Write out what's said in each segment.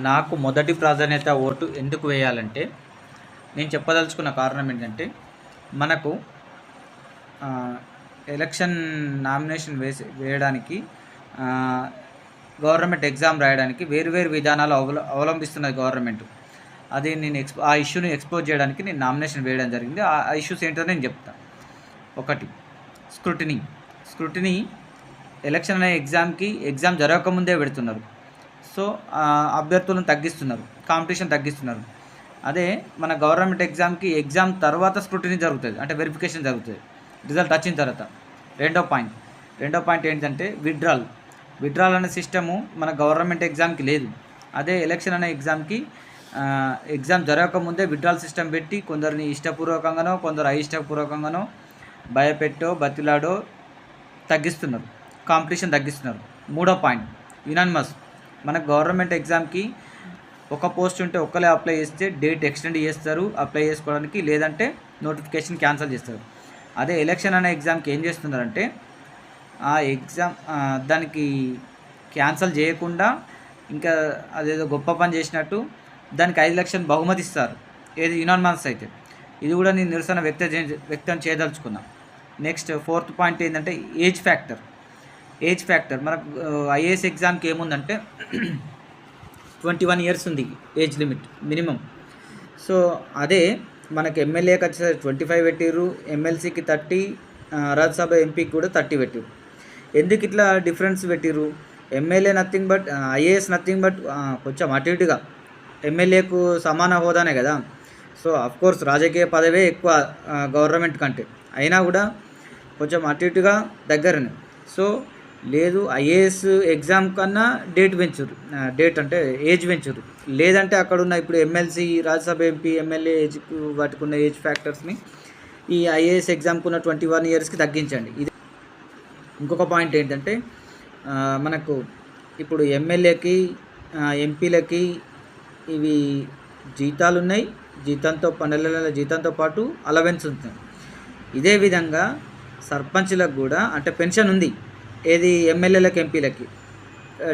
నాకు మొదటి ప్రాధాన్యత ఓటు ఎందుకు వేయాలంటే, నేను చెప్పదలుచుకున్న కారణం ఏంటంటే, మనకు ఎలక్షన్ నామినేషన్ వేయడానికి గవర్నమెంట్ ఎగ్జామ్ రాయడానికి వేరు విధానాలు అవలంబిస్తున్నది గవర్నమెంట్. అది నేను ఆ ఇష్యూని ఎక్స్పోజ్ చేయడానికి నేను నామినేషన్ వేయడం జరిగింది. ఆ ఇష్యూస్ ఏంటో నేను చెప్తాను. ఒకటి, స్క్రూటినీ ఎలక్షన్ అనే ఎగ్జామ్ జరగకముందే పెడుతున్నారు. సో అభ్యర్థులను తగ్గిస్తున్నారు, కాంపిటీషన్ తగ్గిస్తున్నారు. అదే మన గవర్నమెంట్ ఎగ్జామ్ తర్వాత స్క్రూటినీ జరుగుతుంది, అంటే వెరిఫికేషన్ జరుగుతుంది రిజల్ట్ వచ్చిన తర్వాత. రెండో పాయింట్ ఏంటంటే విత్డ్రాల్ అనే సిస్టము మన గవర్నమెంట్ ఎగ్జామ్కి లేదు. అదే ఎలక్షన్ అనే ఎగ్జామ్ జరగకముందే విత్డ్రాల్ సిస్టమ్ పెట్టి కొందరిని ఇష్టపూర్వకంగానో కొందరు అయిష్టపూర్వకంగానో భయపెట్టో బతిలాడో తగ్గిస్తున్నారు, కాంపిటీషన్ తగ్గిస్తున్నారు. మూడో పాయింట్, యునానిమస్. మన గవర్నమెంట్ ఎగ్జామ్కి ఒక పోస్ట్ ఉంటే ఒక్కలే అప్లై చేస్తే డేట్ ఎక్స్టెండ్ చేస్తారు అప్లై చేసుకోవడానికి, లేదంటే నోటిఫికేషన్ క్యాన్సిల్ చేస్తారు. అదే ఎలక్షన్ అనే ఎగ్జామ్కి ఏం చేస్తున్నారంటే ఆ ఎగ్జామ్ దానికి క్యాన్సిల్ చేయకుండా ఇంకా అదేదో గొప్ప పని చేసినట్టు దానికి 5 లక్షలు బహుమతి ఇస్తారు, ఏది యునానిమస్ అయితే. ఇది కూడా నేను నిరసన వ్యక్తం చేయదలుచుకున్నా. నెక్స్ట్ ఫోర్త్ పాయింట్ ఏంటంటే ఏజ్ ఫ్యాక్టర్. మనకు ఐఏఎస్ ఎగ్జామ్కి ఏముందంటే 21 ఇయర్స్ ఉంది ఏజ్ లిమిట్ మినిమం. సో అదే మనకు ఎమ్మెల్యేకి వచ్చేసరికి 25 పెట్టిర్రు, ఎమ్మెల్సీకి 30, రాజ్యసభ ఎంపీకి కూడా 30 పెట్టిర్రు. ఎందుకు ఇట్లా డిఫరెన్స్ పెట్టిర్రు? MLA nothing but, IAS nothing but కొంచెం అటు ఇటుగా ఎమ్మెల్యేకు సమాన హోదానే కదా. సో అఫ్కోర్స్ రాజకీయ పదవే ఎక్కువ గవర్నమెంట్ కంటే, అయినా కూడా కొంచెం అటు ఇటుగా దగ్గరనే. సో లేదు, ఐఏఎస్ ఎగ్జామ్ కన్నా డేట్ అంటే ఏజ్ పెంచురు. లేదంటే అక్కడున్న ఇప్పుడు ఎమ్మెల్సీ, రాజ్యసభ ఎంపీ, ఎమ్మెల్యే ఏజ్కు వాటికున్న ఏజ్ ఫ్యాక్టర్స్ని ఈ ఐఏఎస్ ఎగ్జామ్కి ఉన్న 21 ఇయర్స్కి తగ్గించండి. ఇది ఇంకొక పాయింట్ ఏంటంటే, మనకు ఇప్పుడు ఎమ్మెల్యేకి, ఎంపీలకి ఇవి జీతాలు ఉన్నాయి, నెల జీతంతో పాటు అలవెన్స్ ఉంటుంది. ఇదే విధంగా సర్పంచ్లకు కూడా అంటే పెన్షన్ ఉంది, ఏది ఎమ్మెల్యేలకు, ఎంపీలకి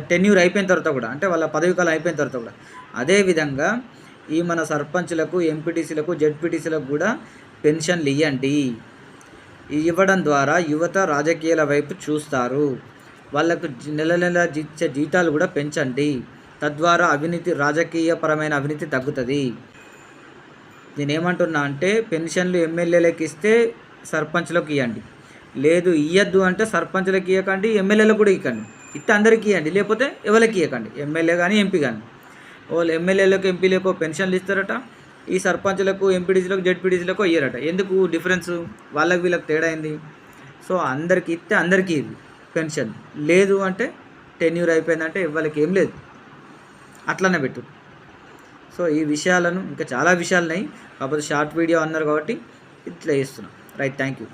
టెన్యూర్ అయిపోయిన తర్వాత కూడా, అంటే వాళ్ళ పదవి కాలం అయిపోయిన తర్వాత కూడా. అదేవిధంగా ఈ మన సర్పంచ్లకు, ఎంపీటీసీలకు, జెడ్పీటీసీలకు కూడా పెన్షన్లు ఇవ్వండి. ఇవ్వడం ద్వారా యువత రాజకీయాల వైపు చూస్తారు. వాళ్ళకు నెల ఇచ్చే జీతాలు కూడా పెంచండి. తద్వారా రాజకీయపరమైన అవినీతి తగ్గుతుంది. నేనేమంటున్నా అంటే పెన్షన్లు ఎమ్మెల్యేలకు ఇస్తే సర్పంచ్లకు ఇవ్వండి, లేదు ఇవ్వద్దు అంటే సర్పంచ్లకు ఇవ్వకండి, ఎమ్మెల్యేలకు కూడా ఇవ్వకండి. ఇస్తే అందరికీ ఇవ్వండి, లేకపోతే ఎవరికి ఇవ్వకండి, ఎమ్మెల్యే కానీ ఎంపీ కానీ. వాళ్ళు ఎమ్మెల్యేలకు, ఎంపీలకు పెన్షన్లు ఇస్తారట, ఈ సర్పంచ్లకు, ఎంపీటీసీలకు, జెడ్పీటీసీలకు ఇయ్యరట. ఎందుకు డిఫరెన్స్? వాళ్ళకి వీళ్ళకి తేడా అయింది. సో అందరికి ఇస్తే అందరికీ పెన్షన్, లేదు అంటే టెన్యూర్ అయిపోయిందంటే ఎవరికి ఏం లేదు, అట్లనే పెట్టు. సో ఈ విషయాలను ఇంకా చాలా విషయాలు ఉన్నాయి, కాకపోతే షార్ట్ వీడియో అన్నారు కాబట్టి ఇట్లా చేస్తున్నాం. Right, thank you.